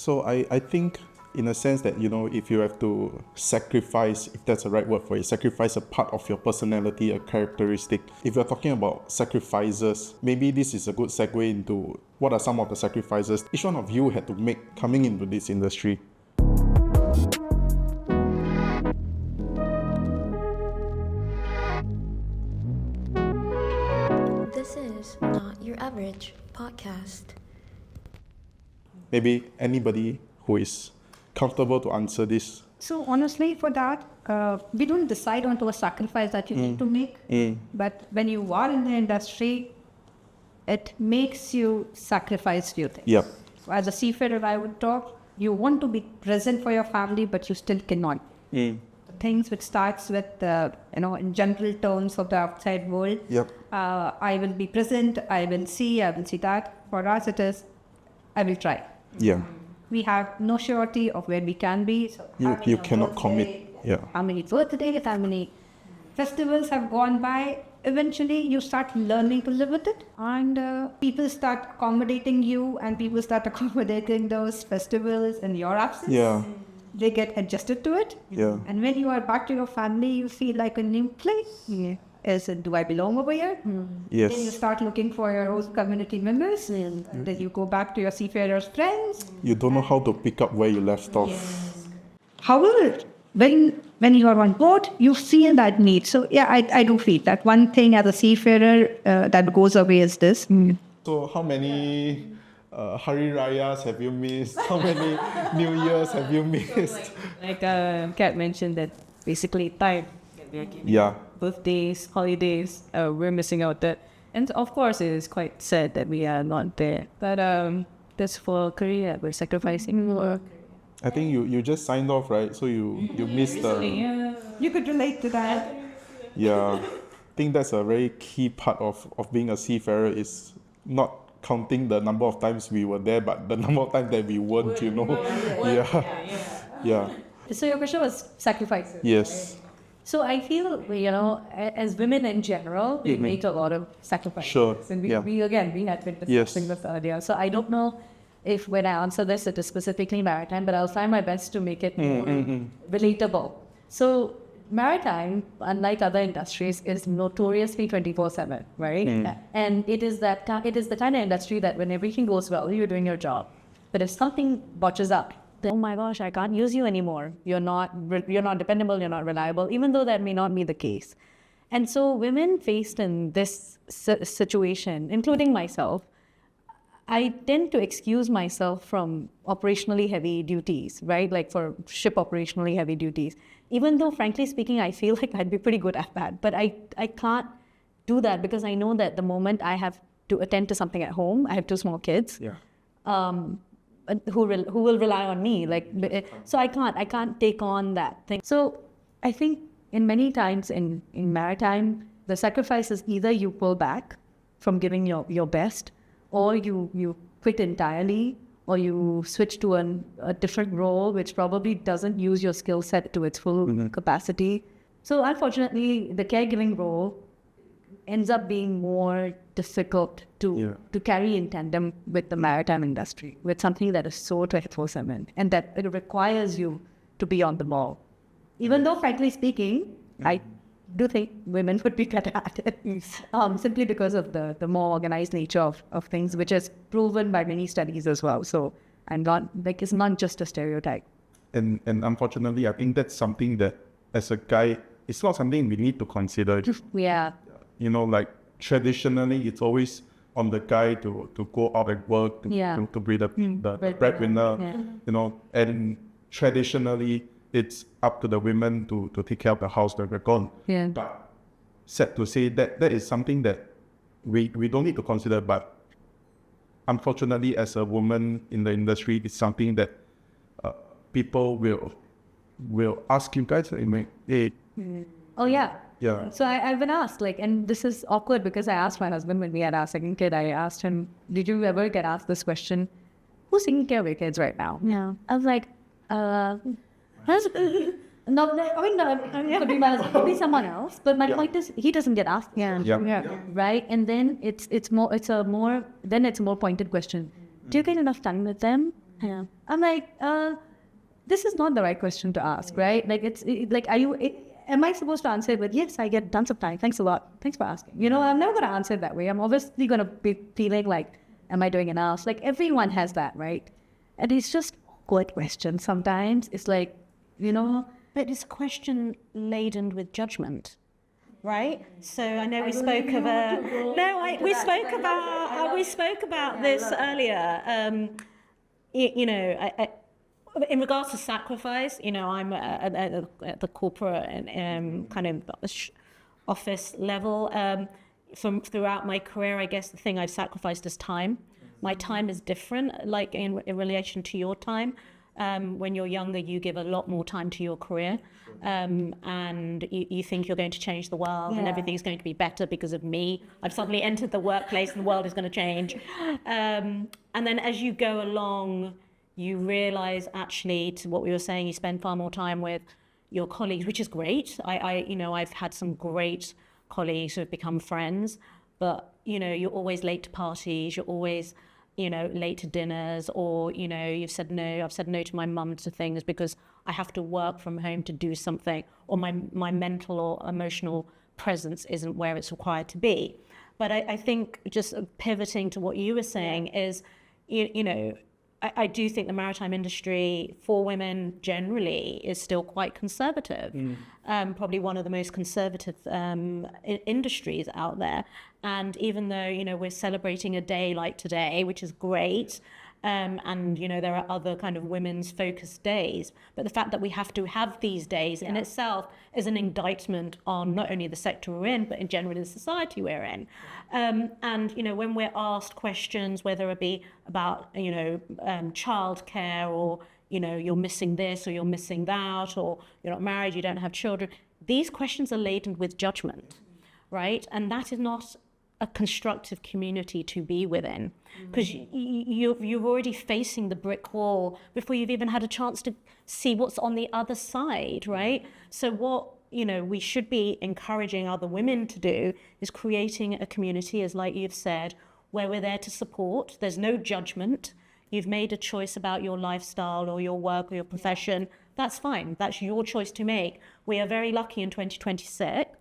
So I think in a sense that, if you have to sacrifice, if that's the right word for it, sacrifice a part of your personality, a characteristic. If you're talking about sacrifices, maybe this is a good segue into what are some of the sacrifices each one of you had to make coming into this industry. This is Not Your Average Podcast. Maybe anybody who is comfortable to answer this. So honestly, for that, we don't decide onto a sacrifice that you need to make. But when you are in the industry, it makes you sacrifice few things. Yep. So as a seafarer, I would talk, you want to be present for your family, but you still cannot. The things which starts with, in general terms of the outside world. Yep. I will be present, I will see that. For us, it is, I will try. Yeah. We have no surety of where we can be. So You cannot commit. Yeah. How many birthdays, how many festivals have gone by. Eventually, you start learning to live with it. And people start accommodating you, and people start accommodating those festivals in your absence. Yeah. They get adjusted to it. Yeah. And when you are back to your family, you feel like a new place. Yeah. Do I belong over here? Yes. Then you start looking for your host community members. And then you go back to your seafarers' friends. You don't know how to pick up where you left off. Yes. However, when you are on board, you feel that need. So yeah, I do feel that one thing as a seafarer that goes away is this. So how many Hari Rayas have you missed? How many New Years have you missed? Like Capt mentioned, that basically time. Yeah. Birthdays, holidays, we're missing out that. And of course, it is quite sad that we are not there. But that's for career. We're sacrificing more. I think you just signed off, right? So you missed the... Yeah. You could relate to that. Yeah. I think that's a very key part of being a seafarer is not counting the number of times we were there, but the number of times that we weren't, Yeah. So your question was sacrifices. Yes. So I feel, as women in general, we make a lot of sacrifices. Sure. And we had been Yes. discussing this earlier. So I don't know if when I answer this, it is specifically maritime, but I'll try my best to make it more relatable. So maritime, unlike other industries, is notoriously 24/7, right? And it is the kind of industry that when everything goes well, you're doing your job. But if something botches up, then, oh my gosh, I can't use you anymore. You're not dependable, you're not reliable, even though that may not be the case. And so women faced in this situation, including myself, I tend to excuse myself from operationally heavy duties, right? Like for ship operationally heavy duties. Even though, frankly speaking, I feel like I'd be pretty good at that. But I can't do that because I know that the moment I have to attend to something at home, I have 2 small kids. Yeah. Who will rely on me, so I can't take on that thing. So I think in many times in maritime, the sacrifice is either you pull back from giving your best, or you quit entirely, or you switch to a different role which probably doesn't use your skill set to its full capacity. So unfortunately, the caregiving role ends up being more difficult to carry in tandem with the maritime industry, with something that is so 24/7, and that it requires you to be on the ball. Even though, frankly speaking, I do think women would be better at it, simply because of the more organized nature of things, which is proven by many studies as well. So it's not just a stereotype. And unfortunately, I think that's something that as a guy, it's not something we need to consider. Yeah. Traditionally, it's always on the guy to go out and work, to be the breadwinner, and traditionally, it's up to the women to take care of the house that we're gone. Yeah. But sad to say that is something that we don't need to consider, but unfortunately, as a woman in the industry, it's something that people will ask you guys, hey. Oh, yeah. Yeah. So I've been asked, and this is awkward because I asked my husband when we had our second kid, I asked him, did you ever get asked this question? Who's taking care of your kids right now? Yeah. I was like, could be my husband, could be someone else. But my point is, he doesn't get asked. Right? And then it's a more pointed question. Do you get enough time with them? Yeah. I'm like, this is not the right question to ask, right? Like, am I supposed to answer it with, yes, I get tons of time. Thanks a lot. Thanks for asking. I'm never going to answer it that way. I'm obviously going to be feeling like, am I doing enough? Like, everyone has that, right? And it's just awkward questions sometimes. It's like, But it's a question laden with judgment, right? So I know we spoke about this earlier. In regards to sacrifice, I'm at the corporate and kind of office level. From throughout my career, I guess the thing I've sacrificed is time. My time is different, like in relation to your time. When you're younger, you give a lot more time to your career, and you think you're going to change the world and everything's going to be better because of me. I've suddenly entered the workplace and the world is going to change. And then as you go along, you realize actually, to what we were saying, you spend far more time with your colleagues, which is great. I've had some great colleagues who have become friends, but you're always late to parties, you're always late to dinners, or I've said no to my mum to things because I have to work from home to do something, or my mental or emotional presence isn't where it's required to be. But I think just pivoting to what you were saying is, I do think the maritime industry for women generally is still quite conservative, probably one of the most conservative industries out there. And even though, we're celebrating a day like today, which is great, and, there are other kind of women's focused days, but the fact that we have to have these days in itself is an indictment on not only the sector we're in, but in general the society we're in. And, when we're asked questions, whether it be about, childcare, or, you're missing this or you're missing that, or you're not married, you don't have children, these questions are laden with judgment, right? And that is not a constructive community to be within, because you're already facing the brick wall before you've even had a chance to see what's on the other side, right? So what we should be encouraging other women to do is creating a community, as like you've said, where we're there to support. There's no judgment. You've made a choice about your lifestyle or your work or your profession. That's fine. That's your choice to make. We are very lucky in 2026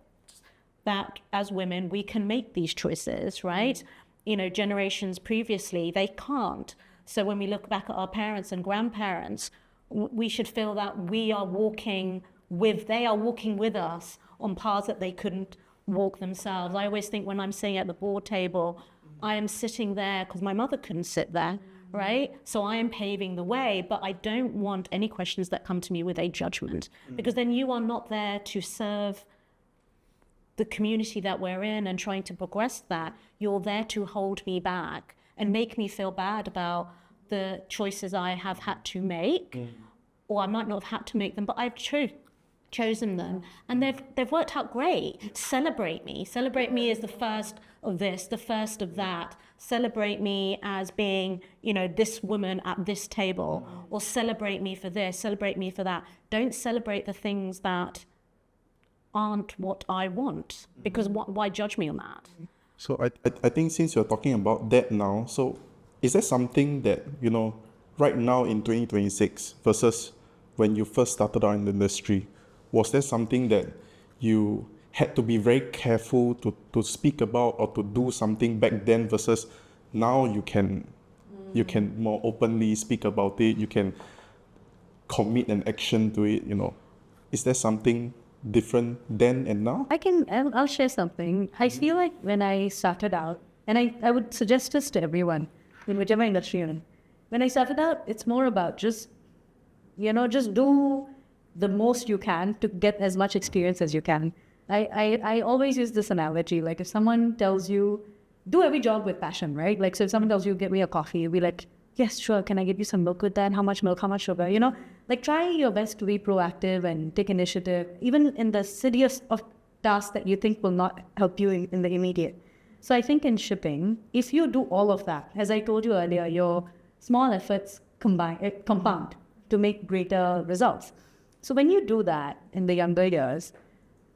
that as women, we can make these choices, right? Generations previously, they can't. So when we look back at our parents and grandparents, we should feel that they are walking with us on paths that they couldn't walk themselves. I always think when I'm sitting at the board table, I am sitting there because my mother couldn't sit there, right? So I am paving the way, but I don't want any questions that come to me with a judgment, because then you are not there to serve the community that we're in and trying to progress that. You're there to hold me back and make me feel bad about the choices I have had to make, or I might not have had to make them, but I've chosen them, and they've worked out great. Celebrate me as the first of this, the first of that. Celebrate me as being, this woman at this table, or celebrate me for this, celebrate me for that. Don't celebrate the things that aren't what I want, because why judge me on that? So I think since you're talking about that now, so is there something that, right now in 2026 versus when you first started out in the industry, was there something that you had to be very careful to speak about or to do something back then versus now you can more openly speak about it, you can commit an action to it, Is there something different then and now? I'll share something. I feel like when I started out, and I would suggest this to everyone in whichever industry you're in, when I started out, it's more about just do the most you can to get as much experience as you can. I always use this analogy, like if someone tells you, do every job with passion, right? Like, so if someone tells you, get me a coffee, you'll be like, yes, sure, can I give you some milk with that? How much milk, how much sugar? Like try your best to be proactive and take initiative, even in the silliest of tasks that you think will not help you in the immediate. So I think in shipping, if you do all of that, as I told you earlier, your small efforts compound to make greater results. So when you do that in the younger years,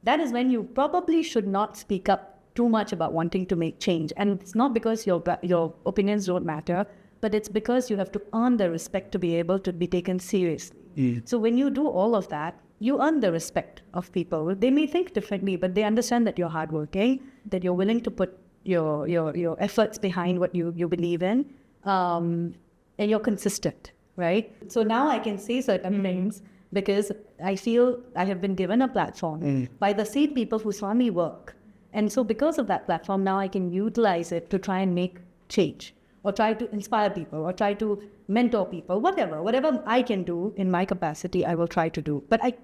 that is when you probably should not speak up too much about wanting to make change. And it's not because your opinions don't matter, but it's because you have to earn the respect to be able to be taken seriously. So when you do all of that, you earn the respect of people. They may think differently, but they understand that you're hardworking, that you're willing to put your efforts behind what you believe in, and you're consistent, right? So now I can say certain things because I feel I have been given a platform by the same people who saw me work. And so because of that platform, now I can utilize it to try and make change, or try to inspire people, or try to mentor people, whatever I can do in my capacity, I will try to do. But I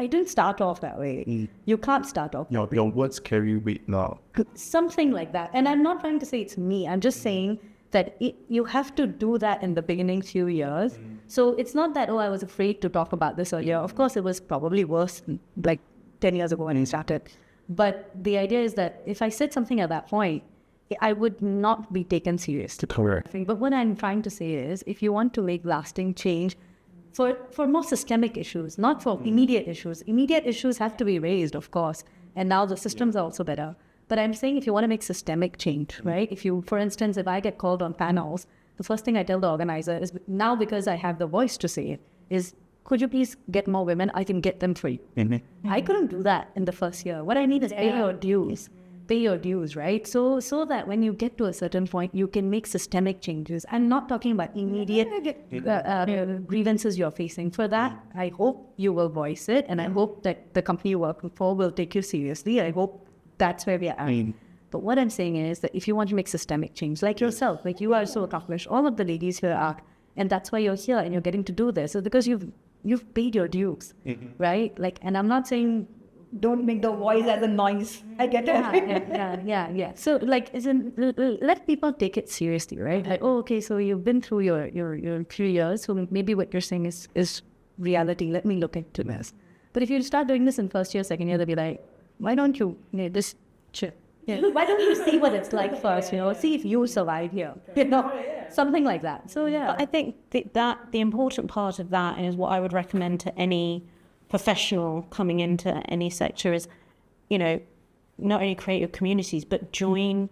didn't start off that way. You can't start off. Your words carry weight now. Something like that. And I'm not trying to say it's me. I'm just saying that you have to do that in the beginning few years. So it's not that, I was afraid to talk about this earlier. Of course, it was probably worse like 10 years ago when I started. But the idea is that if I said something at that point, I would not be taken seriously. Correct. But what I'm trying to say is, if you want to make lasting change for more systemic issues, not for immediate issues have to be raised, of course. And now the systems are also better. But I'm saying if you want to make systemic change, right? For instance, if I get called on panels, the first thing I tell the organizer is, now because I have the voice to say it, is, could you please get more women? I can get them for you. I couldn't do that in the first year. What I need is pay your dues. Pay your dues, right? So that when you get to a certain point, you can make systemic changes. I'm not talking about immediate grievances you're facing. For that, I hope you will voice it, and I hope that the company you work for will take you seriously. I hope that's where we are at. But what I'm saying is that if you want to make systemic change, like yourself, like you are so accomplished, all of the ladies here are, and that's why you're here and you're getting to do this, is because you've paid your dues, right? Like, and I'm not saying don't make the voice as a noise. I get it. Yeah. So like, let people take it seriously, right? Like, okay, so you've been through your few years, so maybe what you're saying is reality. Let me look into this. But if you start doing this in first year, second year, they'll be like, why don't you just chill? Yeah. Why don't you see what it's like first? See if you survive here. Something like that. So yeah, I think that the important part of that is what I would recommend to any professional coming into any sector is, not only create your communities, but join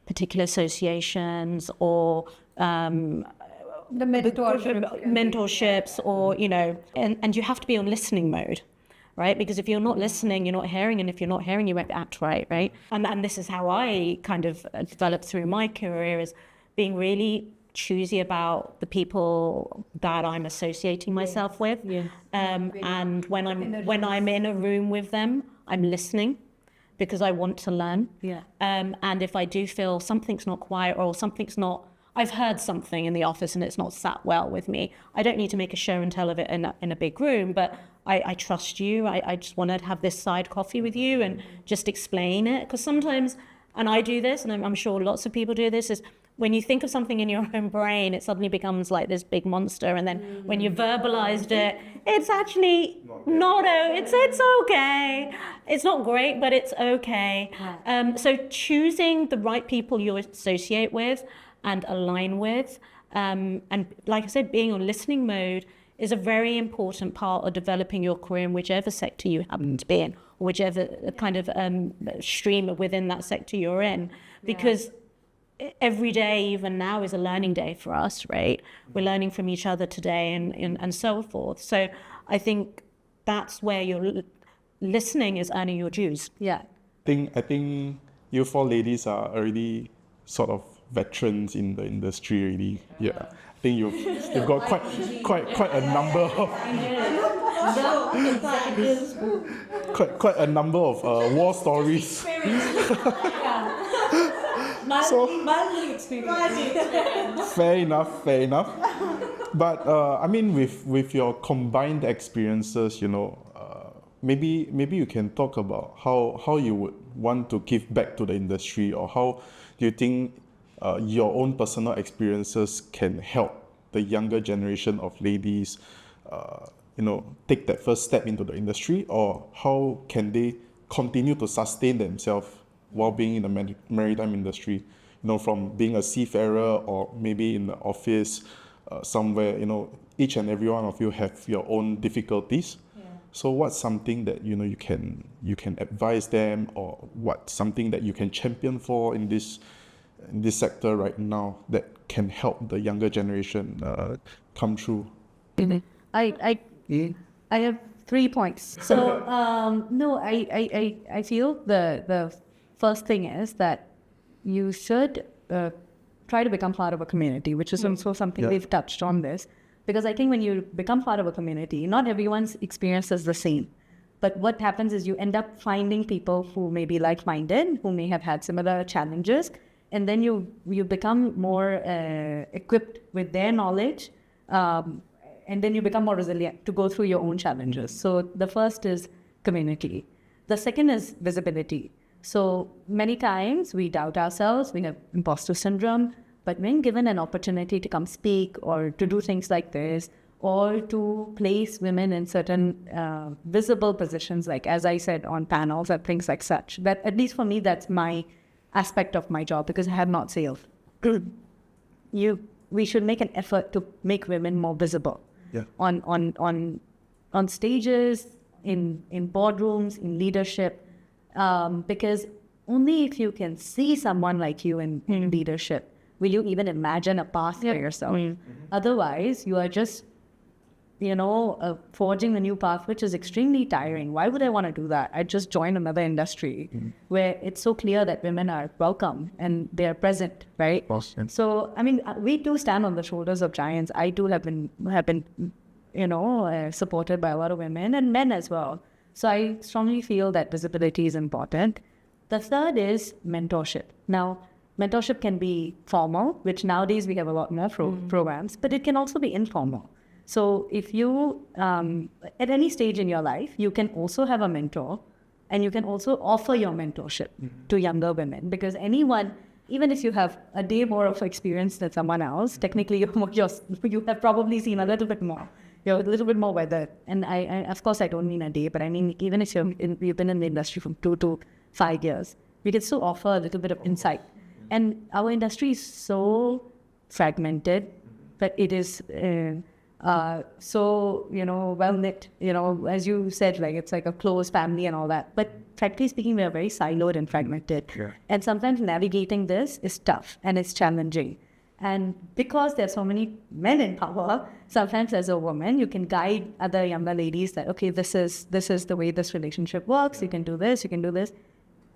particular associations or The mentorships or, and you have to be on listening mode, right? Because if you're not listening, you're not hearing. And if you're not hearing, you won't act right, right? And this is how I kind of developed through my career, is being really choosy about the people that I'm associating myself with. And when I'm in a room with them, I'm listening because I want to learn. And if I do feel something's not quiet or I've heard something in the office and it's not sat well with me, I don't need to make a show and tell of it in a big room, but I trust you. I just want to have this side coffee with you and just explain it. Because sometimes, and I do this, and I'm sure lots of people do this, is when you think of something in your own brain, it suddenly becomes like this big monster. And then when you verbalized it, it's actually it's okay. It's not great, but it's okay. So choosing the right people you associate with and align with, and like I said, being on listening mode is a very important part of developing your career in whichever sector you happen to be in, or whichever kind of stream within that sector you're in. Because every day, even now, is a learning day for us, right? We're learning from each other today and so forth. So I think that's where your listening is earning your dues. Yeah. I think you four ladies are already sort of veterans in the industry already. Yeah. I think you've got quite a number of quite a number of war stories. Fair enough. But I mean, with your combined experiences, maybe you can talk about how you would want to give back to the industry, or how do you think your own personal experiences can help the younger generation of ladies, take that first step into the industry, or how can they continue to sustain themselves while being in the maritime industry, from being a seafarer or maybe in the office somewhere, each and every one of you have your own difficulties. So what's something that you can advise them, or what something that you can champion for in this in this sector right now that can help the younger generation come through? I have 3 points. So no, I feel the first thing is that you should try to become part of a community, which is also something we've touched on this. Because I think when you become part of a community, not everyone's experience is the same. But what happens is you end up finding people who may be like-minded, who may have had similar challenges, and then you become more equipped with their knowledge, and then you become more resilient to go through your own challenges. So the first is community. The second is visibility. So many times we doubt ourselves, we have imposter syndrome, but when given an opportunity to come speak or to do things like this, or to place women in certain visible positions, like as I said, on panels and things like such, that at least for me, that's my aspect of my job, because I have not sailed. We should make an effort to make women more visible on stages, in boardrooms, in leadership, because only if you can see someone like you in leadership will you even imagine a path for yourself. Otherwise, you are just forging a new path, which is extremely tiring. Why would I want to do that? I'd just join another industry where it's so clear that women are welcome and they are present, right? Awesome. So, I mean, we do stand on the shoulders of giants. I too have been supported by a lot of women and men as well. So I strongly feel that visibility is important. The third is mentorship. Now, mentorship can be formal, which nowadays we have a lot more programs, but it can also be informal. So if you, at any stage in your life, you can also have a mentor, and you can also offer your mentorship to younger women, because anyone, even if you have a day more of experience than someone else, technically you have probably seen a little bit more. You're a little bit more weathered. And I of course, I don't mean a day, but I mean, even if you've been in the industry from 2 to 5 years, we can still offer a little bit of insight. And our industry is so fragmented, but it is so well knit. As you said, like it's like a close family and all that. But frankly speaking, we are very siloed and fragmented. Yeah. And sometimes navigating this is tough and it's challenging. And because there's so many men in power, sometimes as a woman, you can guide other younger ladies that, okay, this is the way this relationship works. You can do this. You can do this.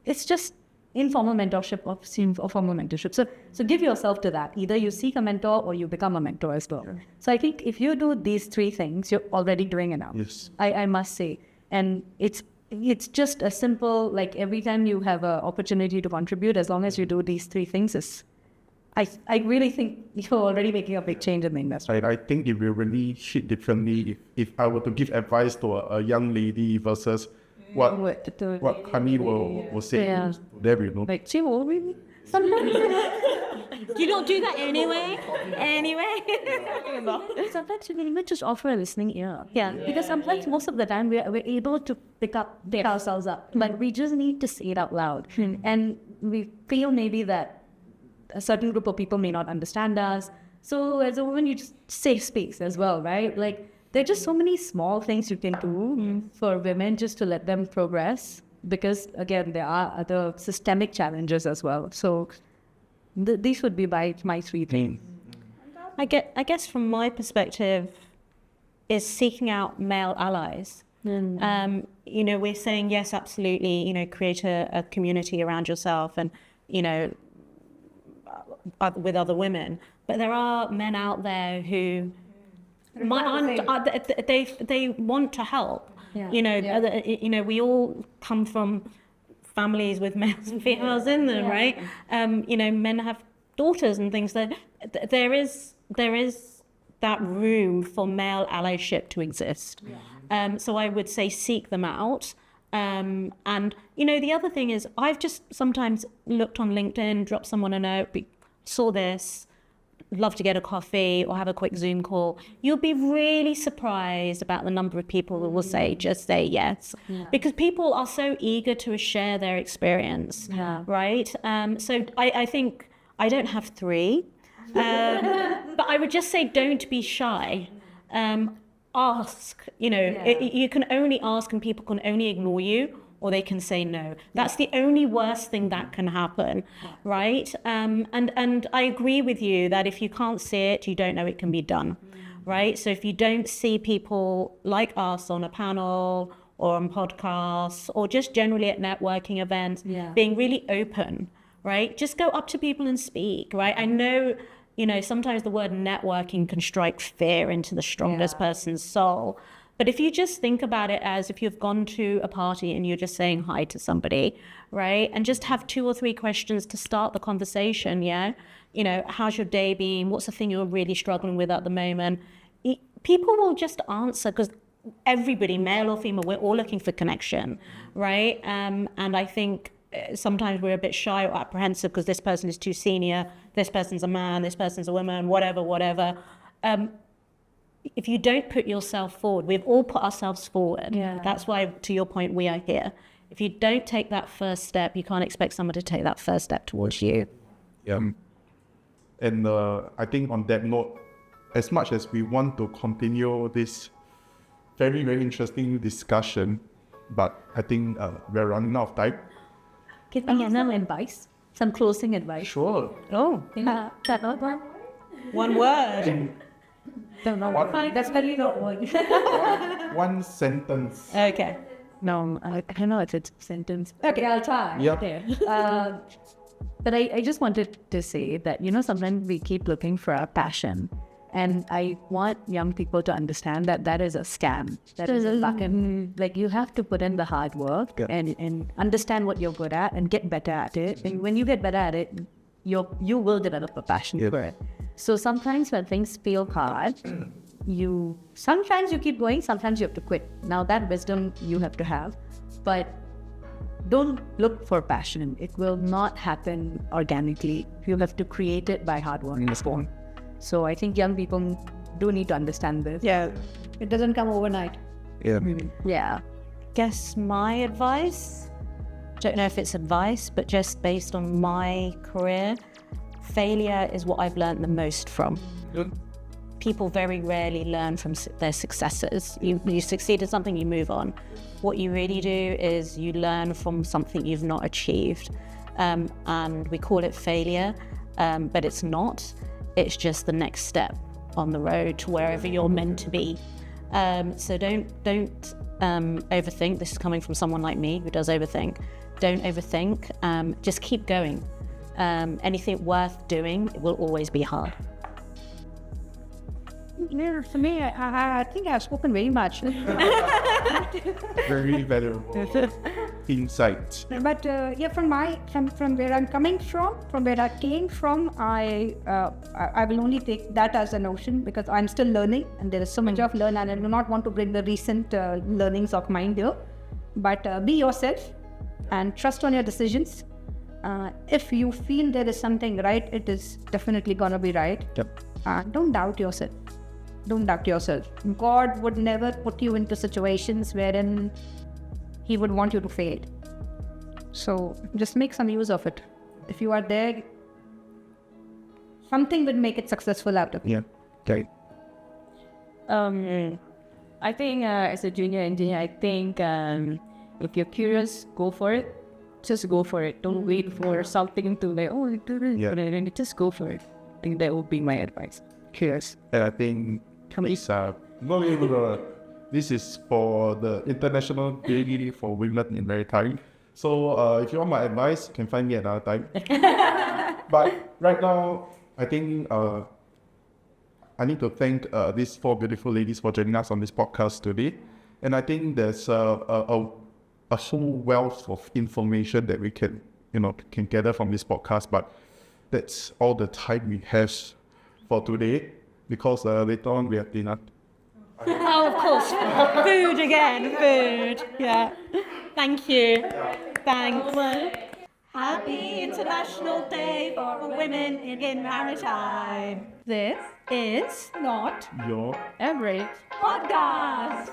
It's just informal mentorship or formal mentorship. So give yourself to that. Either you seek a mentor or you become a mentor as well. Yeah. So I think if you do these 3 things, you're already doing enough. Yes. I must say. And it's just a simple, like every time you have an opportunity to contribute, as long as you do these 3 things, I really think you're already making a big change in the industry. I think it will really hit differently if I were to give advice to a young lady versus what Hani will say to them, Like, she will really? Sometimes. You don't do that anyway? Sometimes you can even just offer a listening ear. Yeah, because sometimes, most of the time, we're able to pick ourselves up, but we just need to say it out loud. And we feel maybe that a certain group of people may not understand us. So as a woman, you just save space as well, right? Like, there are just so many small things you can do for women just to let them progress, because again, there are other systemic challenges as well. So these would be my 3 things. I guess from my perspective is seeking out male allies. We're saying yes, absolutely, create a community around yourself and, with other women. But there are men out there who they want to help. We all come from families with males and females in them, right? Men have daughters and things. That there is that room for male allyship to exist. So I would say seek them out. And the other thing is, I've just sometimes looked on LinkedIn, dropped someone a note, saw this, love to get a coffee or have a quick Zoom call. You'll be really surprised about the number of people who will say yes, because people are so eager to share their experience, right? So I think I don't have 3, but I would just say don't be shy. Ask. You can only ask, and people can only ignore you or they can say no. That's the only worst thing that can happen, right? And I agree with you that if you can't see it, you don't know it can be done, right? So if you don't see people like us on a panel or on podcasts or just generally at networking events, being really open, right? Just go up to people and speak, right? I know, sometimes the word networking can strike fear into the strongest person's soul. But if you just think about it as if you've gone to a party and you're just saying hi to somebody, right? And just have 2 or 3 questions to start the conversation, how's your day been? What's the thing you're really struggling with at the moment? People will just answer, because everybody, male or female, we're all looking for connection, right? And I think sometimes we're a bit shy or apprehensive because this person is too senior, this person's a man, this person's a woman, whatever. If you don't put yourself forward, we've all put ourselves forward. That's why, to your point, we are here. If you don't take that first step, you can't expect someone to take that first step towards you. And I think on that note, as much as we want to continue this very, very interesting discussion, but I think we're running out of time. Give me some advice, some closing advice. Sure. Oh, that not one? One word. Don't know. That's very not one. One sentence. Okay. No, I don't know if it's a sentence. Okay, I'll try. Yep. Okay. But I just wanted to say that, sometimes we keep looking for our passion. And I want young people to understand that that is a scam. That is a fucking, you have to put in the hard work and understand what you're good at and get better at it. And when you get better at it, you will develop a passion for it. So sometimes when things feel hard, sometimes you keep going, sometimes you have to quit. Now that wisdom you have to have, but don't look for passion. It will not happen organically. You have to create it by hard work. So I think young people do need to understand this. Yeah, it doesn't come overnight. Yeah. Guess my advice, don't know if it's advice, but just based on my career, failure is what I've learned the most from. People very rarely learn from their successes. You succeed at something, you move on. What you really do is you learn from something you've not achieved. And we call it failure, but it's not. It's just the next step on the road to wherever you're meant to be. So don't overthink. This is coming from someone like me who does overthink. Don't overthink. Just keep going. Anything worth doing, it will always be hard. Yeah, for me, I think I've spoken very much. Very valuable insight. But from where I'm coming from where I came from, I will only take that as a notion because I'm still learning and there is so much of learn, and I do not want to bring the recent learnings of mine here. But be yourself and trust on your decisions. If you feel there is something right, it is definitely gonna be right. Don't doubt yourself. Don't doubt yourself. God would never put you into situations wherein He would want you to fail. So just make some use of it. If you are there, something will make it successful out of it. Okay. I think as a junior engineer, I think if you're curious, go for it. Just go for it. Don't wait for something to just go for it. I think that would be my advice. Curious. And I think this is for the International Day for Women in Maritime. So if you want my advice, you can find me another time. But right now, I think I need to thank these 4 beautiful ladies for joining us on this podcast today. And I think there's a whole wealth of information that we can gather from this podcast. But that's all the time we have for today, because later on we have dinner. Oh, of course. Food again. Food. Yeah. Thank you. Thanks. Happy International Day for Women in Maritime. This is not Your average podcast.